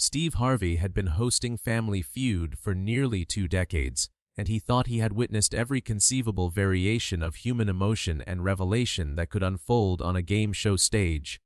Steve Harvey had been hosting Family Feud for nearly 2 decades, and he thought he had witnessed every conceivable variation of human emotion and revelation that could unfold on a game show stage.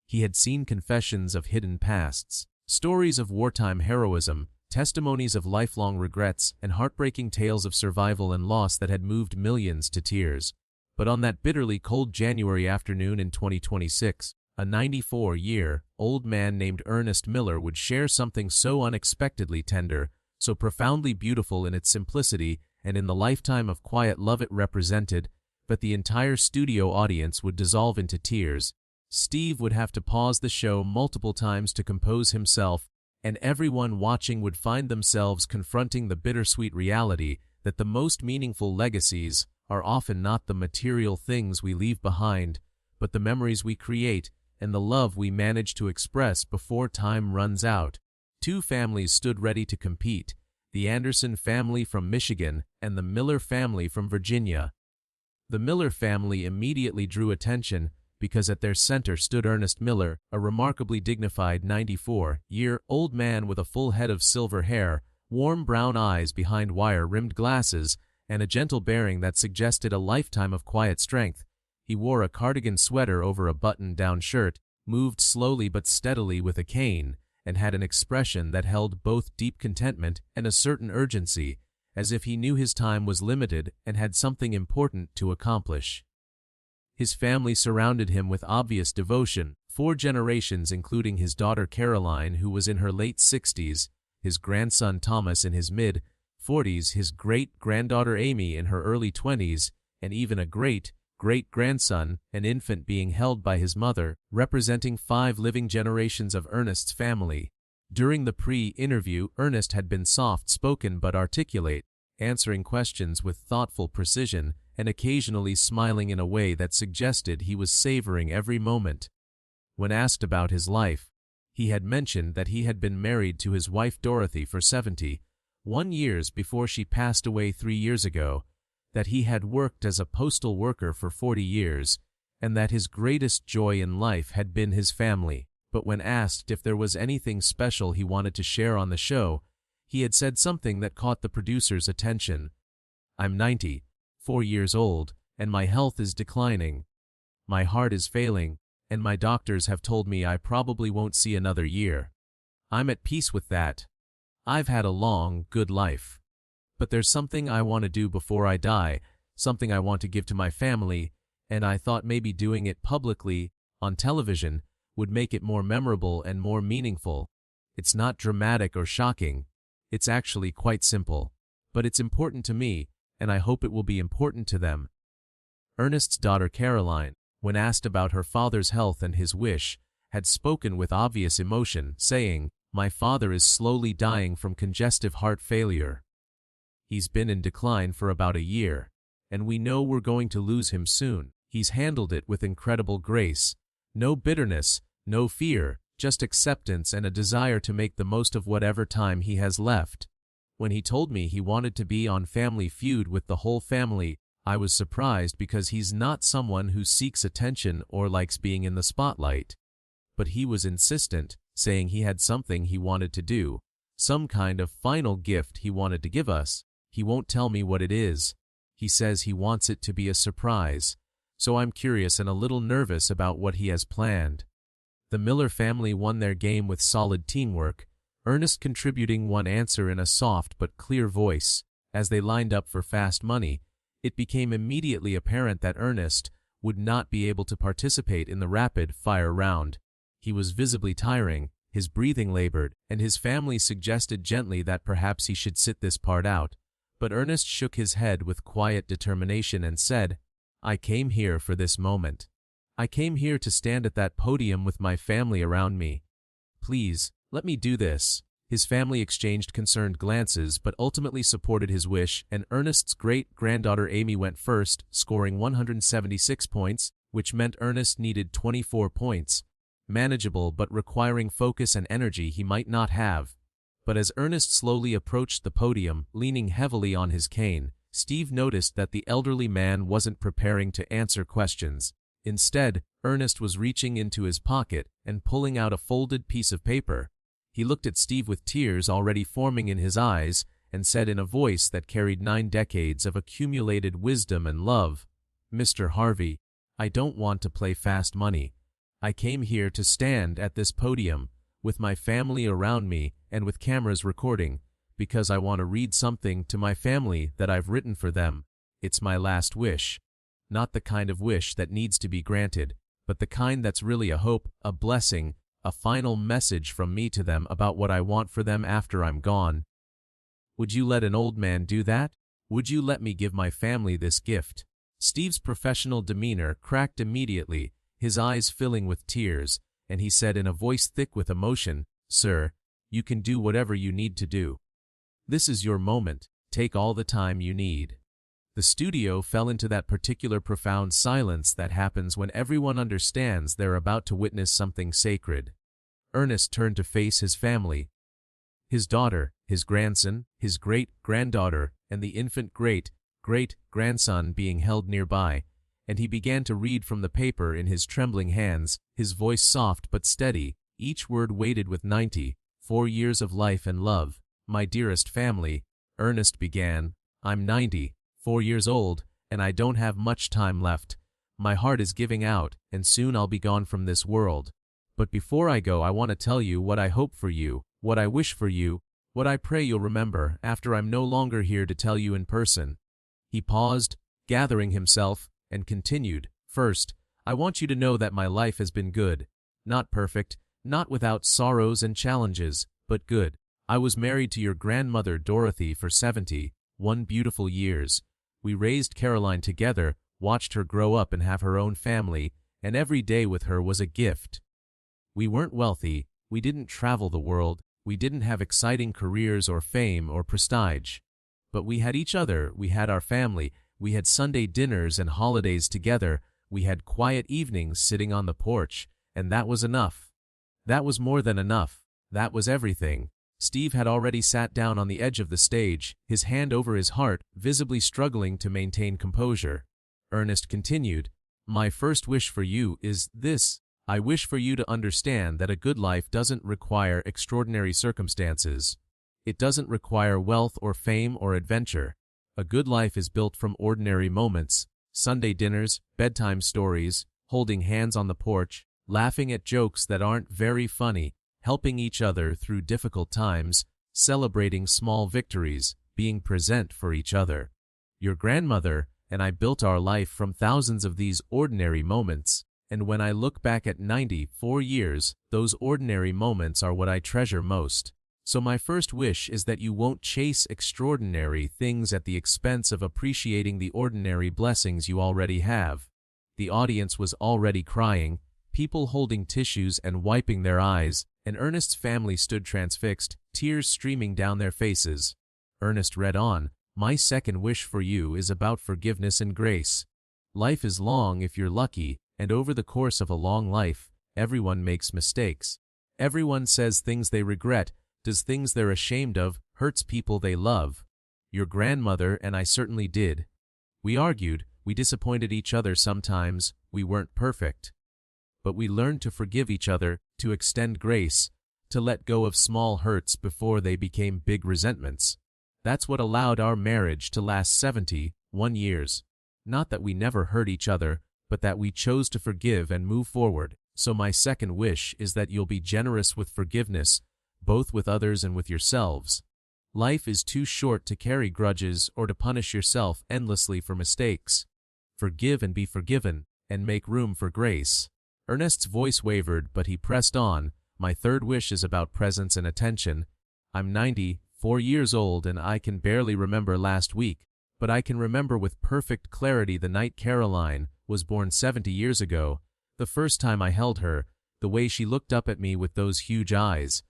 He had seen confessions of hidden pasts, stories of wartime heroism, testimonies of lifelong regrets, and heartbreaking tales of survival and loss that had moved millions to tears. But on that bitterly cold January afternoon in 2026, a 94-year-old man named Ernest Miller would share something so unexpectedly tender, so profoundly beautiful in its simplicity and in the lifetime of quiet love it represented, that the entire studio audience would dissolve into tears. Steve would have to pause the show multiple times to compose himself, and everyone watching would find themselves confronting the bittersweet reality that the most meaningful legacies are often not the material things we leave behind, but the memories we create and the love we manage to express before time runs out. 2 families stood ready to compete, the Anderson family from Michigan and the Miller family from Virginia. The Miller family immediately drew attention because at their center stood Ernest Miller, a remarkably dignified 94-year-old man with a full head of silver hair, warm brown eyes behind wire-rimmed glasses, and a gentle bearing that suggested a lifetime of quiet strength. He wore a cardigan sweater over a button-down shirt, moved slowly but steadily with a cane, and had an expression that held both deep contentment and a certain urgency, as if he knew his time was limited and had something important to accomplish. His family surrounded him with obvious devotion, 4 generations including his daughter Caroline, who was in her late 60s, his grandson Thomas in his mid-40s, his great-granddaughter Amy in her early 20s, and even a great-grandson, an infant being held by his mother, representing 5 living generations of Ernest's family. During the pre-interview, Ernest had been soft-spoken but articulate, answering questions with thoughtful precision, and occasionally smiling in a way that suggested he was savoring every moment. When asked about his life, he had mentioned that he had been married to his wife Dorothy for 71 years before she passed away 3 years ago, that he had worked as a postal worker for 40 years, and that his greatest joy in life had been his family. But when asked if there was anything special he wanted to share on the show, he had said something that caught the producer's attention. "I'm 94 years old, and my health is declining. My heart is failing, and my doctors have told me I probably won't see another year. I'm at peace with that. I've had a long, good life. But there's something I want to do before I die, something I want to give to my family, and I thought maybe doing it publicly, on television, would make it more memorable and more meaningful. It's not dramatic or shocking. It's actually quite simple. But it's important to me, and I hope it will be important to them." Ernest's daughter Caroline, when asked about her father's health and his wish, had spoken with obvious emotion, saying, "My father is slowly dying from congestive heart failure. He's been in decline for about a year, and we know we're going to lose him soon. He's handled it with incredible grace. No bitterness, no fear, just acceptance and a desire to make the most of whatever time he has left. When he told me he wanted to be on Family Feud with the whole family, I was surprised because he's not someone who seeks attention or likes being in the spotlight. But he was insistent, saying he had something he wanted to do, some kind of final gift he wanted to give us. He won't tell me what it is. He says he wants it to be a surprise, so I'm curious and a little nervous about what he has planned." The Miller family won their game with solid teamwork, Ernest contributing one answer in a soft but clear voice. As they lined up for fast money, it became immediately apparent that Ernest would not be able to participate in the rapid-fire round. He was visibly tiring, his breathing labored, and his family suggested gently that perhaps he should sit this part out. But Ernest shook his head with quiet determination and said, "I came here for this moment. I came here to stand at that podium with my family around me. Please, let me do this." His family exchanged concerned glances but ultimately supported his wish, and Ernest's great-granddaughter Amy went first, scoring 176 points, which meant Ernest needed 24 points. Manageable but requiring focus and energy he might not have. But as Ernest slowly approached the podium, leaning heavily on his cane, Steve noticed that the elderly man wasn't preparing to answer questions. Instead, Ernest was reaching into his pocket and pulling out a folded piece of paper. He looked at Steve with tears already forming in his eyes and said in a voice that carried 9 decades of accumulated wisdom and love, "Mr. Harvey, I don't want to play fast money. I came here to stand at this podium, with my family around me and with cameras recording, because I want to read something to my family that I've written for them. It's my last wish. Not the kind of wish that needs to be granted, but the kind that's really a hope, a blessing, a final message from me to them about what I want for them after I'm gone. Would you let an old man do that? Would you let me give my family this gift?" Steve's professional demeanor cracked immediately, his eyes filling with tears, and he said in a voice thick with emotion, "Sir, you can do whatever you need to do. This is your moment. Take all the time you need." The studio fell into that particular profound silence that happens when everyone understands they're about to witness something sacred. Ernest turned to face his family. His daughter, his grandson, his great-granddaughter, and the infant great-great-grandson being held nearby, and he began to read from the paper in his trembling hands, his voice soft but steady, each word weighted with 94 years of life and love. "My dearest family," Ernest began, "I'm 94 years old, and I don't have much time left. My heart is giving out, and soon I'll be gone from this world. But before I go, I want to tell you what I hope for you, what I wish for you, what I pray you'll remember after I'm no longer here to tell you in person." He paused, gathering himself, and continued, "First, I want you to know that my life has been good. Not perfect, not without sorrows and challenges, but good. I was married to your grandmother Dorothy for 71 beautiful years. We raised Caroline together, watched her grow up and have her own family, and every day with her was a gift. We weren't wealthy, we didn't travel the world, we didn't have exciting careers or fame or prestige. But we had each other, we had our family, we had Sunday dinners and holidays together, we had quiet evenings sitting on the porch, and that was enough. That was more than enough. That was everything." Steve had already sat down on the edge of the stage, his hand over his heart, visibly struggling to maintain composure. Ernest continued, "My first wish for you is this. I wish for you to understand that a good life doesn't require extraordinary circumstances. It doesn't require wealth or fame or adventure. A good life is built from ordinary moments, Sunday dinners, bedtime stories, holding hands on the porch, laughing at jokes that aren't very funny, helping each other through difficult times, celebrating small victories, being present for each other. Your grandmother and I built our life from thousands of these ordinary moments, and when I look back at 94 years, those ordinary moments are what I treasure most. So my first wish is that you won't chase extraordinary things at the expense of appreciating the ordinary blessings you already have." The audience was already crying, people holding tissues and wiping their eyes, and Ernest's family stood transfixed, tears streaming down their faces. Ernest read on, "My second wish for you is about forgiveness and grace. Life is long if you're lucky, and over the course of a long life, everyone makes mistakes. Everyone says things they regret, does things they're ashamed of, hurts people they love. Your grandmother and I certainly did. We argued, we disappointed each other sometimes, we weren't perfect. But we learned to forgive each other, to extend grace, to let go of small hurts before they became big resentments. That's what allowed our marriage to last 71 years. Not that we never hurt each other, but that we chose to forgive and move forward. So my second wish is that you'll be generous with forgiveness, both with others and with yourselves. Life is too short to carry grudges or to punish yourself endlessly for mistakes. Forgive and be forgiven, and make room for grace." Ernest's voice wavered, but he pressed on, "My third wish is about presence and attention. I'm 94 years old and I can barely remember last week, but I can remember with perfect clarity the night Caroline was born 70 years ago, the first time I held her, the way she looked up at me with those huge eyes.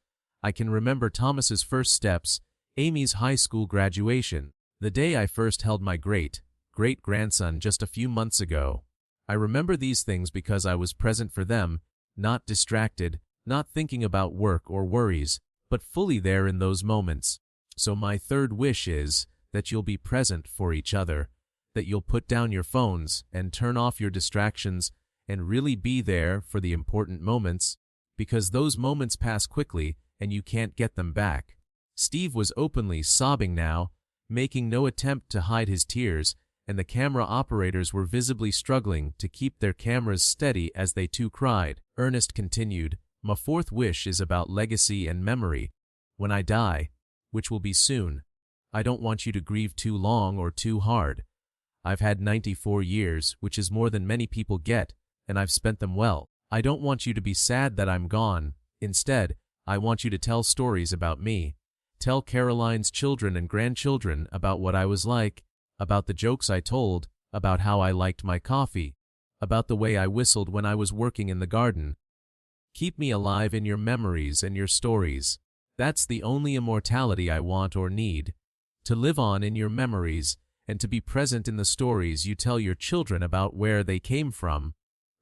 I can remember Thomas's first steps, Amy's high school graduation, the day I first held my great-grandson just a few months ago. I remember these things because I was present for them, not distracted, not thinking about work or worries, but fully there in those moments. So my third wish is that you'll be present for each other, that you'll put down your phones and turn off your distractions and really be there for the important moments, because those moments pass quickly and you can't get them back. Steve was openly sobbing now, making no attempt to hide his tears, and the camera operators were visibly struggling to keep their cameras steady as they too cried. Ernest continued, "My fourth wish is about legacy and memory. When I die, which will be soon, I don't want you to grieve too long or too hard. I've had 94 years, which is more than many people get, and I've spent them well. I don't want you to be sad that I'm gone. Instead, I want you to tell stories about me. Tell Caroline's children and grandchildren about what I was like, about the jokes I told, about how I liked my coffee, about the way I whistled when I was working in the garden. Keep me alive in your memories and your stories. That's the only immortality I want or need. To live on in your memories, and to be present in the stories you tell your children about where they came from."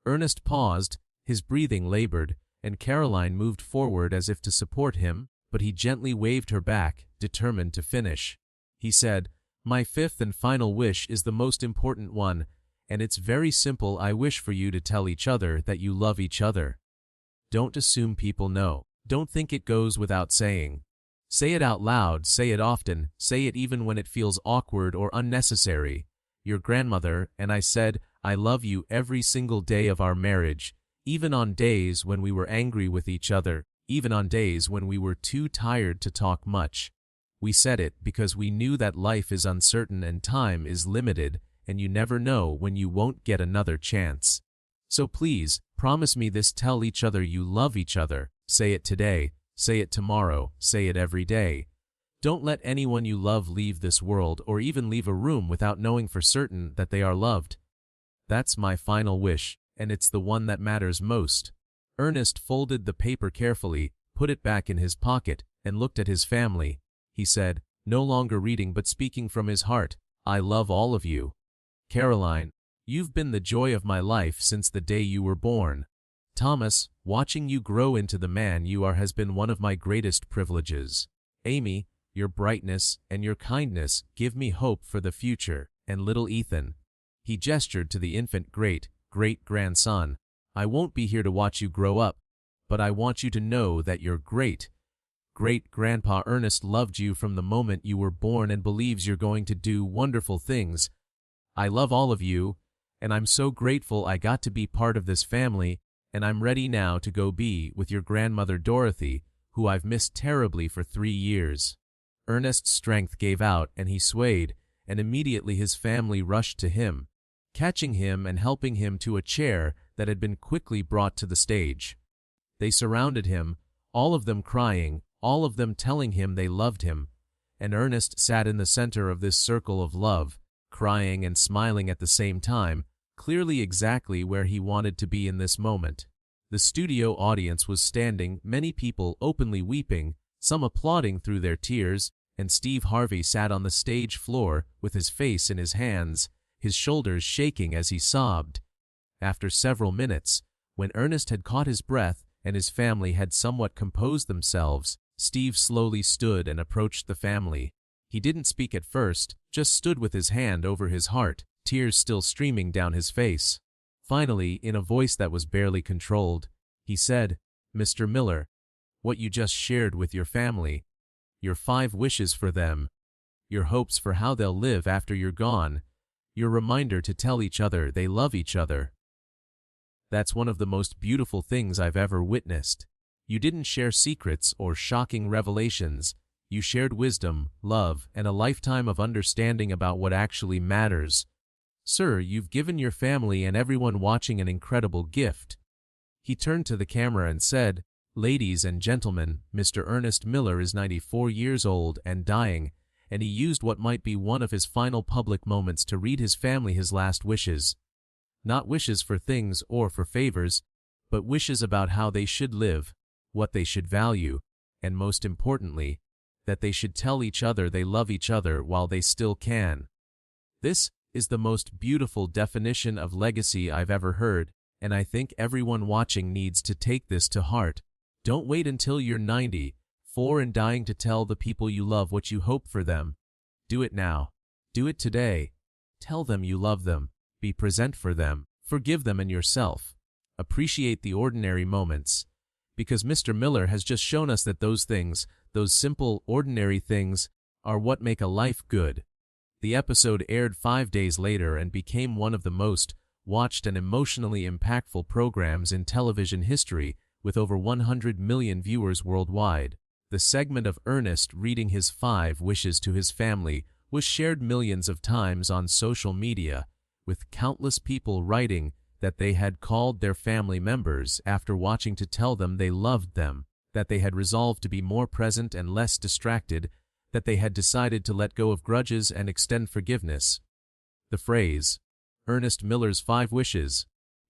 Ernest paused, his breathing labored, and Caroline moved forward as if to support him, but he gently waved her back, determined to finish. He said, "My fifth and final wish is the most important one, and it's very simple. I wish for you to tell each other that you love each other. Don't assume people know. Don't think it goes without saying. Say it out loud, say it often, say it even when it feels awkward or unnecessary. Your grandmother and I said, 'I love you' every single day of our marriage, even on days when we were angry with each other, even on days when we were too tired to talk much. We said it because we knew that life is uncertain and time is limited, and you never know when you won't get another chance. So please, promise me this. Tell each other you love each other. Say it today. Say it tomorrow, say it every day. Don't let anyone you love leave this world or even leave a room without knowing for certain that they are loved. That's my final wish, and it's the one that matters most." Ernest folded the paper carefully, put it back in his pocket, and looked at his family. He said, no longer reading but speaking from his heart, "I love all of you. Caroline, you've been the joy of my life since the day you were born. Thomas, watching you grow into the man you are has been one of my greatest privileges. Amy, your brightness and your kindness give me hope for the future, and little Ethan." He gestured to the infant great-grandson. "I won't be here to watch you grow up, but I want you to know that your great-grandpa Ernest loved you from the moment you were born and believes you're going to do wonderful things. I love all of you, and I'm so grateful I got to be part of this family, and I'm ready now to go be with your grandmother Dorothy, who I've missed terribly for 3 years." Ernest's strength gave out and he swayed, and immediately his family rushed to him, catching him and helping him to a chair that had been quickly brought to the stage. They surrounded him, all of them crying, all of them telling him they loved him, and Ernest sat in the center of this circle of love, crying and smiling at the same time, clearly exactly where he wanted to be in this moment. The studio audience was standing, many people openly weeping, some applauding through their tears, and Steve Harvey sat on the stage floor with his face in his hands, his shoulders shaking as he sobbed. After several minutes, when Ernest had caught his breath and his family had somewhat composed themselves, Steve slowly stood and approached the family. He didn't speak at first, just stood with his hand over his heart, tears still streaming down his face. Finally, in a voice that was barely controlled, he said, "Mr. Miller, what you just shared with your family, your 5 wishes for them, your hopes for how they'll live after you're gone, your reminder to tell each other they love each other. That's one of the most beautiful things I've ever witnessed. You didn't share secrets or shocking revelations. You shared wisdom, love, and a lifetime of understanding about what actually matters. Sir, you've given your family and everyone watching an incredible gift." He turned to the camera and said, "Ladies and gentlemen, Mr. Ernest Miller is 94 years old and dying, and he used what might be one of his final public moments to read his family his last wishes. Not wishes for things or for favors, but wishes about how they should live, what they should value, and most importantly, that they should tell each other they love each other while they still can. This is the most beautiful definition of legacy I've ever heard, and I think everyone watching needs to take this to heart. Don't wait until you're 94 and dying to tell the people you love what you hope for them. Do it now. Do it today. Tell them you love them. Be present for them. Forgive them and yourself. Appreciate the ordinary moments. because Mr. Miller has just shown us that those things, those simple, ordinary things, are what make a life good. The episode aired 5 days later and became one of the most watched and emotionally impactful programs in television history, with over 100 million viewers worldwide. The segment of Ernest reading his 5 wishes to his family was shared millions of times on social media, with countless people writing that they had called their family members after watching to tell them they loved them, that they had resolved to be more present and less distracted, that they had decided to let go of grudges and extend forgiveness. The phrase, Ernest Miller's 5 wishes,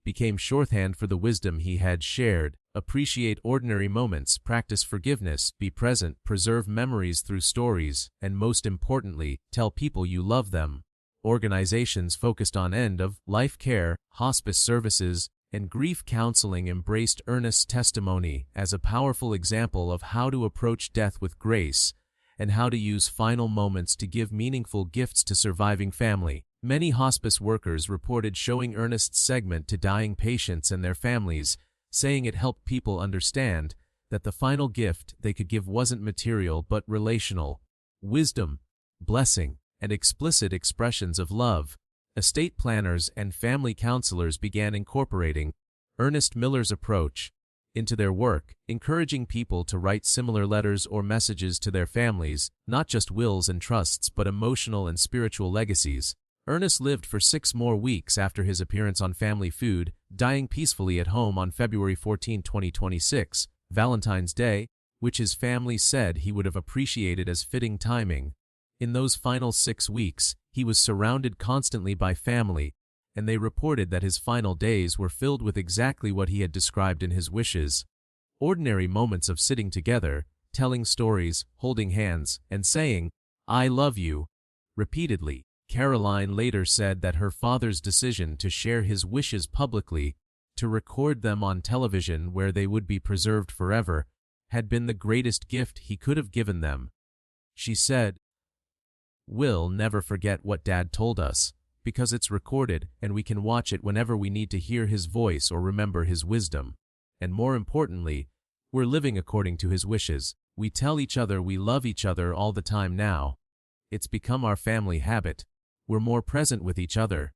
became shorthand for the wisdom he had shared: appreciate ordinary moments, practice forgiveness, be present, preserve memories through stories, and most importantly, tell people you love them. Organizations focused on end-of-life care, hospice services, and grief counseling embraced Ernest's testimony as a powerful example of how to approach death with grace and how to use final moments to give meaningful gifts to surviving family. Many hospice workers reported showing Ernest's segment to dying patients and their families, saying it helped people understand that the final gift they could give wasn't material but relational. Wisdom, blessing, and explicit expressions of love. Estate planners and family counselors began incorporating Ernest Miller's approach into their work, encouraging people to write similar letters or messages to their families, not just wills and trusts but emotional and spiritual legacies. Ernest lived for 6 more weeks after his appearance on Family Feud, dying peacefully at home on February 14, 2026, Valentine's Day, which his family said he would have appreciated as fitting timing. In those final 6 weeks, he was surrounded constantly by family, and they reported that his final days were filled with exactly what he had described in his wishes. Ordinary moments of sitting together, telling stories, holding hands, and saying, "I love you," repeatedly. Caroline later said that her father's decision to share his wishes publicly, to record them on television where they would be preserved forever, had been the greatest gift he could have given them. She said, "We'll never forget what Dad told us, because it's recorded and we can watch it whenever we need to hear his voice or remember his wisdom. And more importantly, we're living according to his wishes. We tell each other we love each other all the time now. It's become our family habit. We're more present with each other.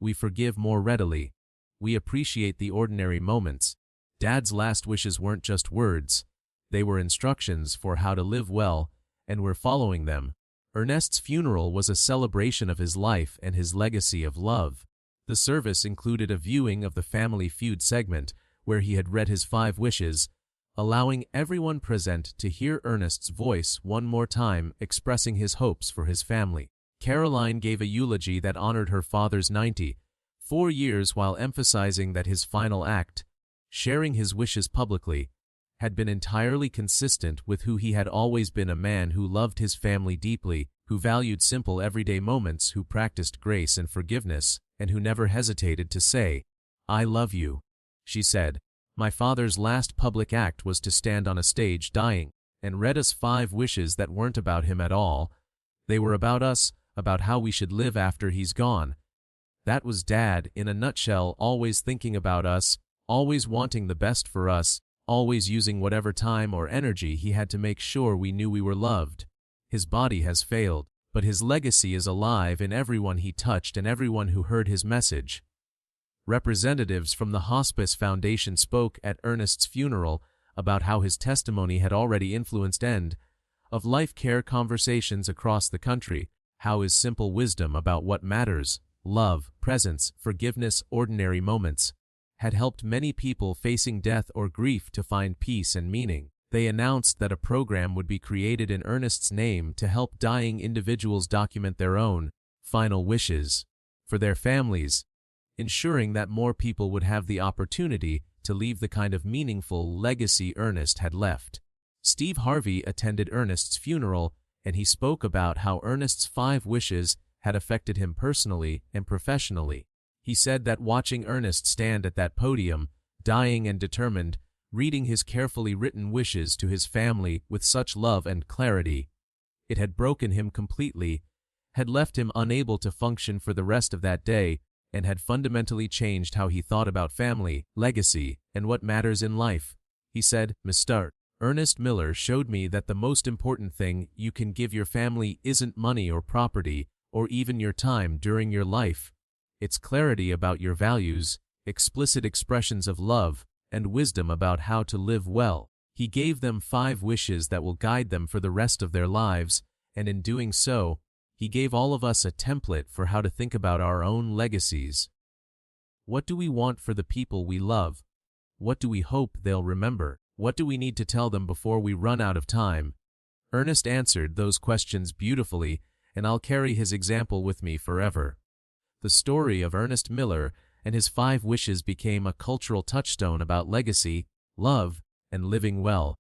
We forgive more readily. We appreciate the ordinary moments." Dad's last wishes weren't just words. They were instructions for how to live well, and we're following them. Ernest's funeral was a celebration of his life and his legacy of love. The service included a viewing of the Family Feud segment where he had read his 5 wishes, allowing everyone present to hear Ernest's voice one more time expressing his hopes for his family. Caroline gave a eulogy that honored her father's 94 years while emphasizing that his final act, sharing his wishes publicly, had been entirely consistent with who he had always been: a man who loved his family deeply, who valued simple everyday moments, who practiced grace and forgiveness, and who never hesitated to say, "I love you." She said, "My father's last public act was to stand on a stage dying, and read us 5 wishes that weren't about him at all. They were about us, about how we should live after he's gone. That was Dad in a nutshell, always thinking about us, always wanting the best for us, always using whatever time or energy he had to make sure we knew we were loved. His body has failed, but his legacy is alive in everyone he touched and everyone who heard his message." Representatives from the Hospice Foundation spoke at Ernest's funeral about how his testimony had already influenced end-of-life care conversations across the country, how his simple wisdom about what matters, love, presence, forgiveness, ordinary moments, had helped many people facing death or grief to find peace and meaning. They announced that a program would be created in Ernest's name to help dying individuals document their own final wishes for their families, ensuring that more people would have the opportunity to leave the kind of meaningful legacy Ernest had left. Steve Harvey attended Ernest's funeral, and he spoke about how Ernest's 5 wishes had affected him personally and professionally. He said that watching Ernest stand at that podium, dying and determined, reading his carefully written wishes to his family with such love and clarity, it had broken him completely, had left him unable to function for the rest of that day, and had fundamentally changed how he thought about family, legacy, and what matters in life. He said, "Mr. Ernest Miller showed me that the most important thing you can give your family isn't money or property, or even your time during your life. It's clarity about your values, explicit expressions of love, and wisdom about how to live well." He gave them 5 wishes that will guide them for the rest of their lives, and in doing so, he gave all of us a template for how to think about our own legacies. What do we want for the people we love? What do we hope they'll remember? What do we need to tell them before we run out of time? Ernest answered those questions beautifully, and I'll carry his example with me forever. The story of Ernest Miller and his 5 wishes became a cultural touchstone about legacy, love, and living well.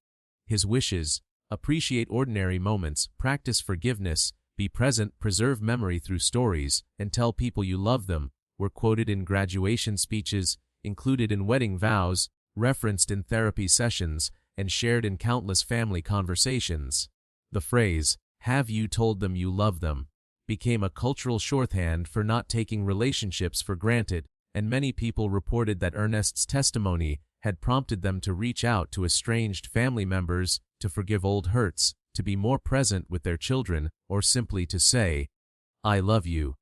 His wishes: appreciate ordinary moments, practice forgiveness, be present, preserve memory through stories, and tell people you love them, were quoted in graduation speeches, included in wedding vows, referenced in therapy sessions, and shared in countless family conversations. The phrase, "Have you told them you love them?" became a cultural shorthand for not taking relationships for granted, and many people reported that Ernest's testimony had prompted them to reach out to estranged family members, to forgive old hurts, to be more present with their children, or simply to say, "I love you,"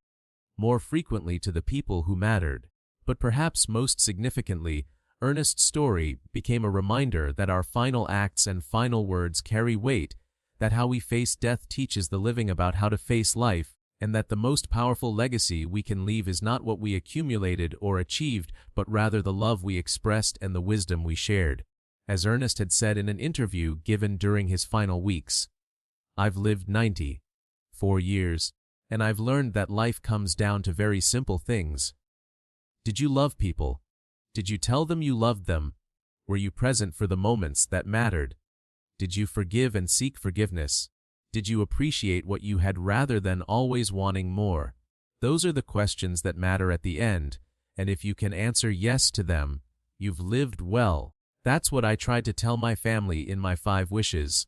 more frequently to the people who mattered. But perhaps most significantly, Ernest's story became a reminder that our final acts and final words carry weight, that how we face death teaches the living about how to face life, and that the most powerful legacy we can leave is not what we accumulated or achieved, but rather the love we expressed and the wisdom we shared. As Ernest had said in an interview given during his final weeks, "I've lived 94 years, and I've learned that life comes down to very simple things. Did you love people? Did you tell them you loved them? Were you present for the moments that mattered? Did you forgive and seek forgiveness? Did you appreciate what you had rather than always wanting more?" Those are the questions that matter at the end, and if you can answer yes to them, you've lived well. That's what I tried to tell my family in my 5 wishes.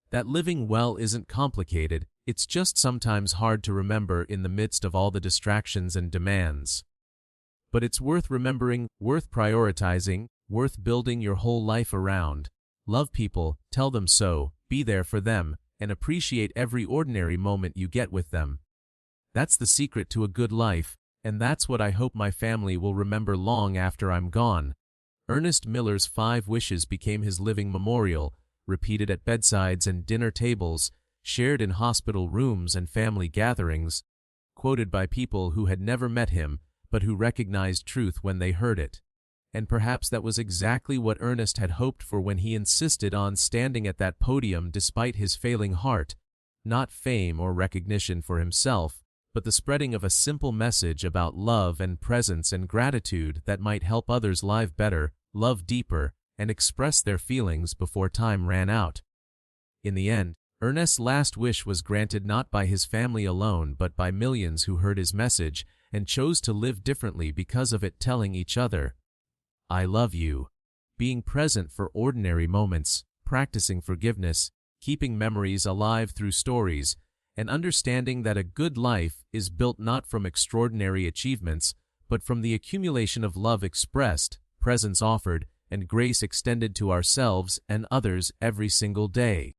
That living well isn't complicated, it's just sometimes hard to remember in the midst of all the distractions and demands. But it's worth remembering, worth prioritizing, worth building your whole life around. Love people, tell them so, be there for them, and appreciate every ordinary moment you get with them. That's the secret to a good life, and that's what I hope my family will remember long after I'm gone. Ernest Miller's 5 wishes became his living memorial, repeated at bedsides and dinner tables, shared in hospital rooms and family gatherings, quoted by people who had never met him, but who recognized truth when they heard it. And perhaps that was exactly what Ernest had hoped for when he insisted on standing at that podium despite his failing heart, not fame or recognition for himself, but the spreading of a simple message about love and presence and gratitude that might help others live better, love deeper, and express their feelings before time ran out. In the end, Ernest's last wish was granted not by his family alone but by millions who heard his message and chose to live differently because of it, telling each other, "I love you." Being present for ordinary moments, practicing forgiveness, keeping memories alive through stories, and understanding that a good life is built not from extraordinary achievements, but from the accumulation of love expressed, presence offered, and grace extended to ourselves and others every single day.